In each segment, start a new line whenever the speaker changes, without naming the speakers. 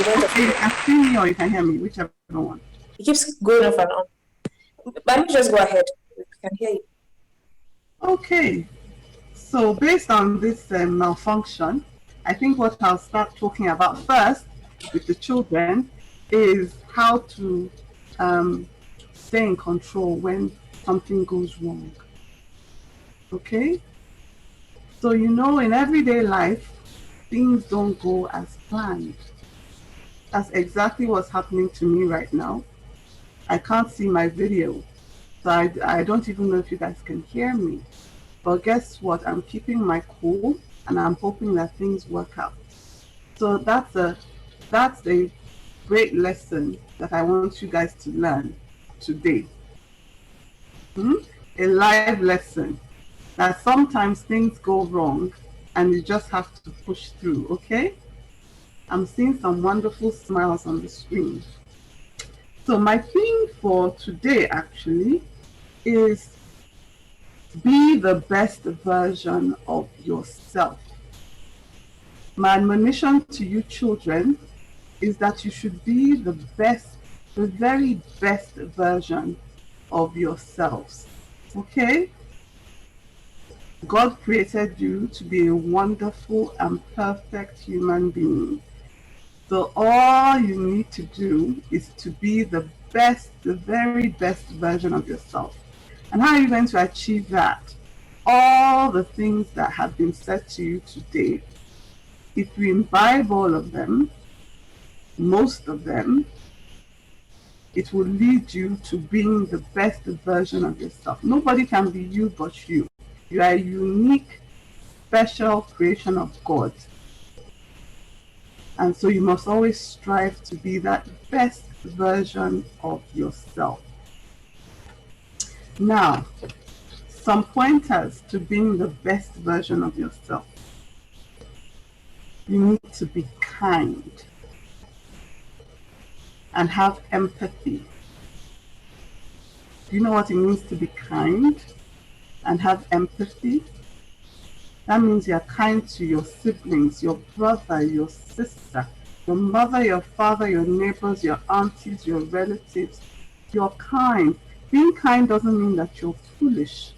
You don't just.
Okay, you can see me or you can hear me, whichever one.
It keeps going off and on. But let me just go ahead. We can hear you.
Okay, so based on this malfunction, I think what I'll start talking about first with the children is how to um, stay in control when something goes wrong. Okay, so in everyday life, things don't go as planned. That's exactly what's happening to me right now. I can't see my video, so I don't even know if you guys can hear me. But guess what? I'm keeping my cool and I'm hoping that things work out. So that's a great lesson that I want you guys to learn today. Hmm? A live lesson that sometimes things go wrong and you just have to push through, okay? I'm seeing some wonderful smiles on the screen. So my theme for today actually is be the best version of yourself. My admonition to you children is that you should be the best, the very best version of yourselves. Okay? God created you to be a wonderful and perfect human being. So all you need to do is to be the best, the very best version of yourself. And how are you going to achieve that? All the things that have been said to you today, if you imbibe all of them, most of them, it will lead you to being the best version of yourself. Nobody can be you but you. You are a unique, special creation of God. And so you must always strive to be that best version of yourself. Now, some pointers to being the best version of yourself. You need to be kind and have empathy. Do you know what it means to be kind and have empathy? That means you're kind to your siblings, your brother, your sister, your mother, your father, your neighbors, your aunties, your relatives. You're kind. Being kind doesn't mean that you're foolish.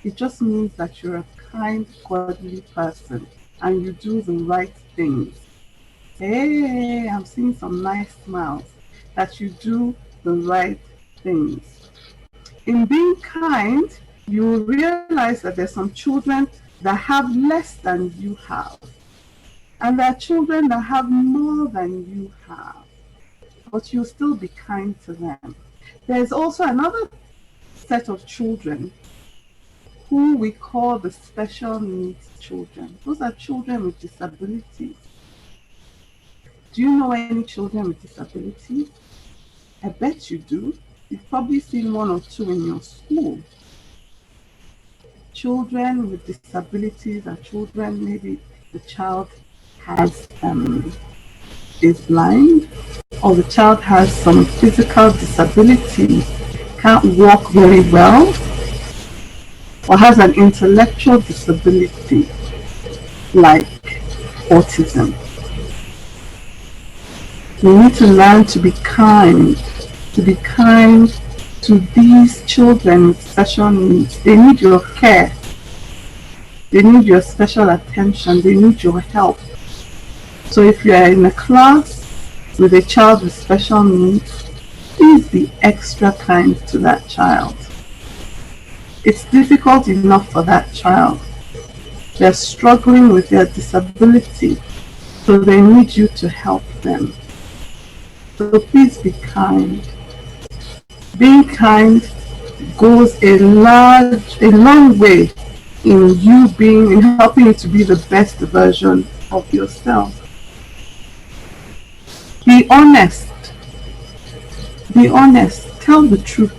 It just means that you're a kind, godly person and you do the right things. Hey, I'm seeing some nice smiles. That you do the right things. In being kind, you will realize that there's some children that have less than you have. And there are children that have more than you have. But you'll still be kind to them. There's also another set of children who we call the special needs children. Those are children with disabilities. Do you know any children with disabilities? I bet you do. You've probably seen one or two in your school. Children with disabilities are children, maybe the child has is blind, or the child has some physical disability, can't walk very well, or has an intellectual disability like autism. We need to learn to be kind to these children with special needs. They need your care. They need your special attention. They need your help. So if you are in a class with a child with special needs, please be extra kind to that child. It's difficult enough for that child. They're struggling with their disability, so they need you to help them. So please be kind. Being kind goes a long way in helping you to be the best version of yourself. Be honest. Be honest. Tell the truth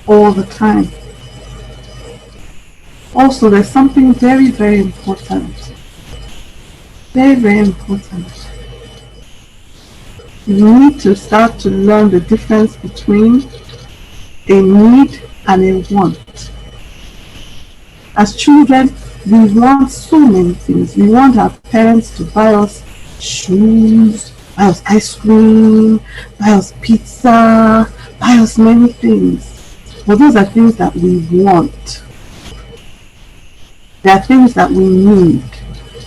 all the time. Also, there's something very, very important. Very, very important. You need to start to learn the difference between a need and a want. As children, We want so many things. We want our parents to buy us shoes, buy us ice cream, buy us pizza, buy us many things. But those are things that we want. They are things that we need.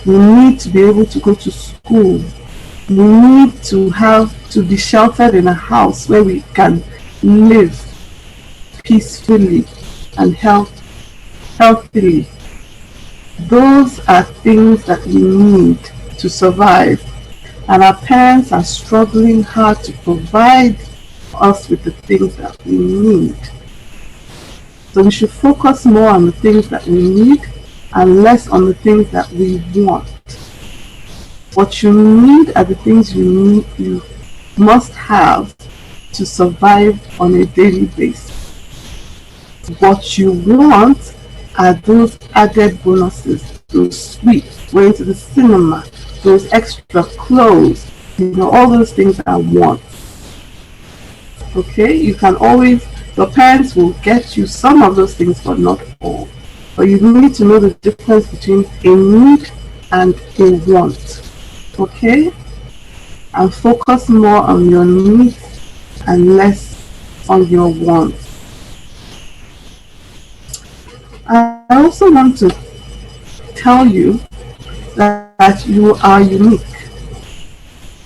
We need to be able to go to school. We need to be sheltered in a house where we can live peacefully and healthily. Those are things that we need to survive. And our parents are struggling hard to provide us with the things that we need. So we should focus more on the things that we need and less on the things that we want. What you need are the things you must have to survive on a daily basis. What you want are those added bonuses, those sweets, going to the cinema, those extra clothes, all those things are wants. Okay, your parents will get you some of those things, but not all. But you need to know the difference between a need and a want. Okay? And focus more on your needs and less on your wants. I also want to tell you that you are unique.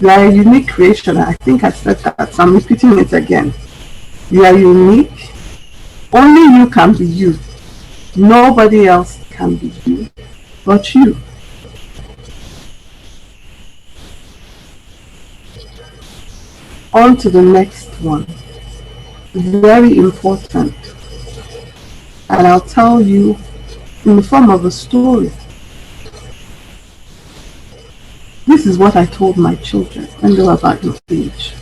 You are a unique creation. I think I said that, so I'm repeating it again. You are unique. Only you can be you. Nobody else can be you but you. On to the next one. Very important. And I'll tell you in the form of a story. This is what I told my children when they were about your age.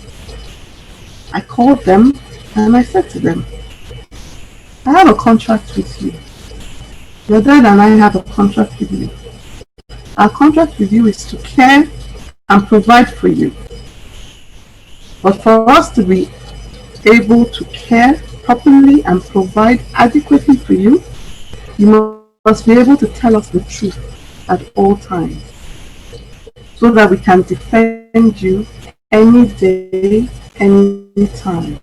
I called them and I said to them, I have a contract with you. Your dad and I have a contract with you. Our contract with you is to care and provide for you. But for us to be able to care properly and provide adequately for you, you must be able to tell us the truth at all times, so that we can defend you any day, any time.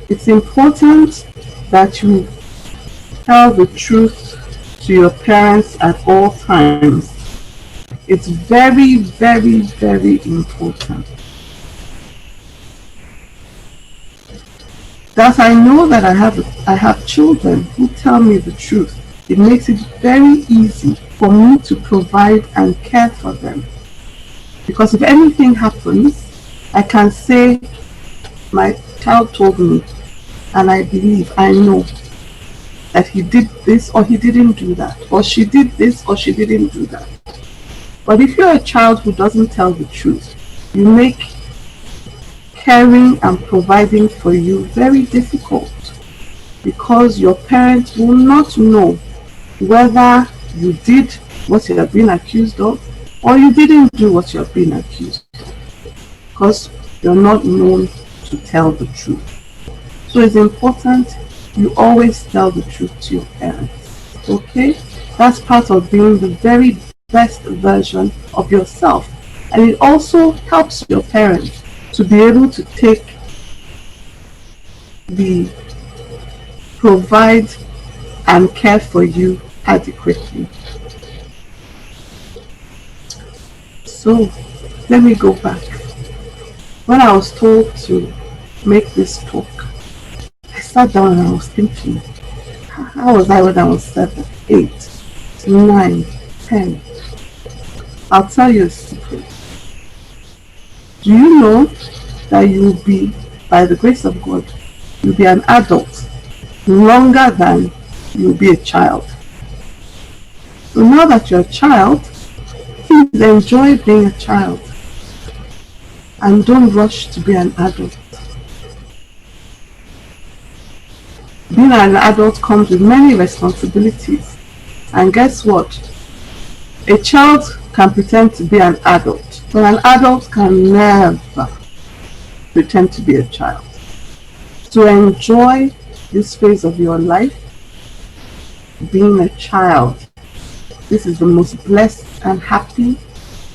It's important that you tell the truth to your parents at all times. It's very, very, very important. Thus, I know that I have children who tell me the truth. It makes it very easy for me to provide and care for them. Because if anything happens, I can say, my child told me, and I believe, I know that he did this or he didn't do that, or she did this or she didn't do that. But if you're a child who doesn't tell the truth, you make caring and providing for you very difficult, because your parents will not know whether you did what you have been accused of or you didn't do what you have been accused of, because you're not known to tell the truth. So it's important you always tell the truth to your parents. Okay? That's part of being the very best version of yourself. And it also helps your parents to be able to provide and care for you adequately. So let me go back. When I was told to make this talk, I sat down and I was thinking, how was I when I was 7, 8, 9, 10? I'll tell you a secret. Do you know that you'll be, by the grace of God, you'll be an adult longer than you'll be a child? So now that you're a child, please enjoy being a child and don't rush to be an adult. Being an adult comes with many responsibilities, and guess what? A child can pretend to be an adult, but an adult can never pretend to be a child. To enjoy this phase of your life, being a child This is the most blessed and happy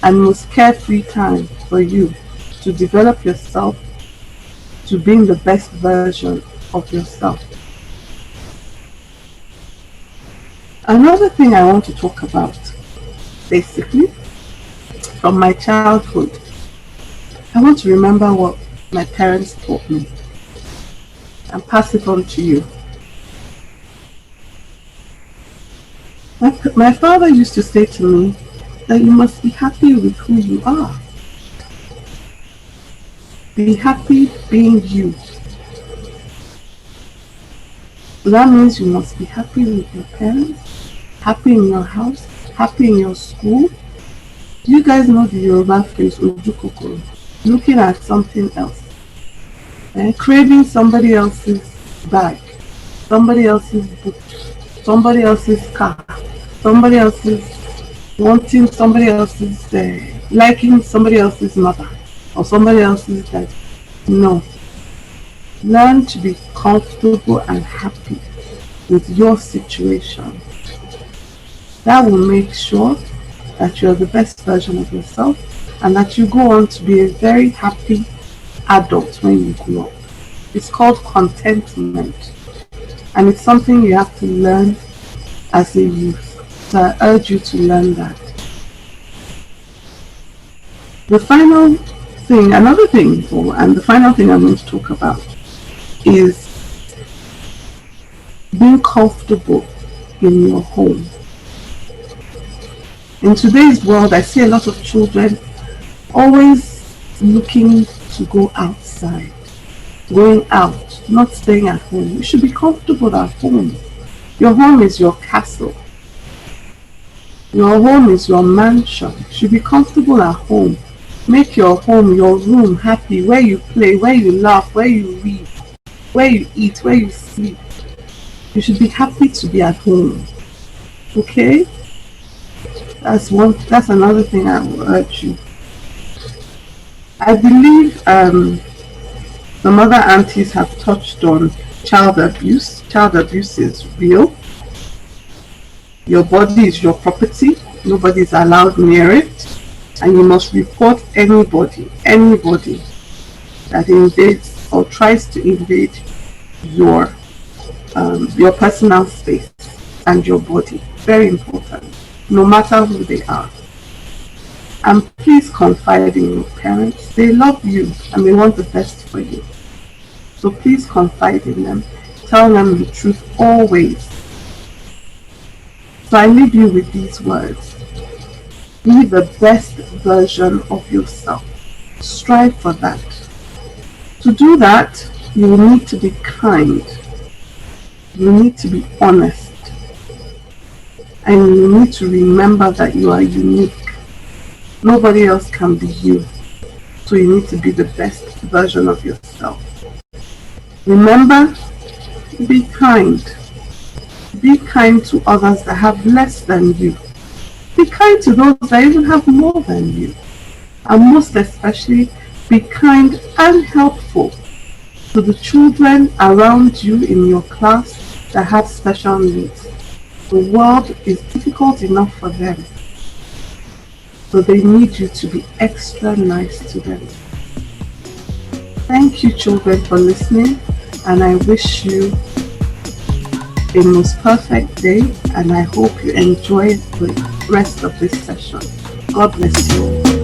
and most carefree time for you to develop yourself to being the best version of yourself. Another thing I want to talk about, basically, from my childhood, I want to remember what my parents taught me and pass it on to you. My father used to say to me that you must be happy with who you are. Be happy being you. So that means you must be happy with your parents, happy in your house, happy in your school. You guys know the Yoruba phrase, Ojukokoro, looking at something else, craving somebody else's bag, somebody else's book, somebody else's car, somebody else's wanting somebody else's, liking somebody else's mother or somebody else's dad. No. Learn to be comfortable and happy with your situation. That will make sure that you're the best version of yourself and that you go on to be a very happy adult when you grow up. It's called contentment, and it's something you have to learn as a youth. So I urge you to learn that. The final thing I'm going to talk about is being comfortable in your home. In today's world, I see a lot of children always looking to go outside, going out, not staying at home. You should be comfortable at home. Your home is your castle. Your home is your mansion. You should be comfortable at home. Make your home, your room happy, where you play, where you laugh, where you read, where you eat, where you sleep. You should be happy to be at home. Okay? That's another thing I will urge you. I believe some other aunties have touched on child abuse. Child abuse is real. Your body is your property. Nobody is allowed near it. And you must report anybody that invades or tries to invade your personal space and your body. Very important, no matter who they are. And please confide in your parents. They love you and they want the best for you. So please confide in them. Tell them the truth always. So I leave you with these words. Be the best version of yourself. Strive for that. To do that, you will need to be kind. You need to be honest. And you need to remember that you are unique. Nobody else can be you. So you need to be the best version of yourself. Remember, be kind. Be kind to others that have less than you. Be kind to those that even have more than you. And most especially, be kind and helpful to the children around you in your class that have special needs. The world is difficult enough for them. So they need you to be extra nice to them. Thank you, children, for listening, and I wish you a most perfect day, and I hope you enjoy the rest of this session. God bless you all.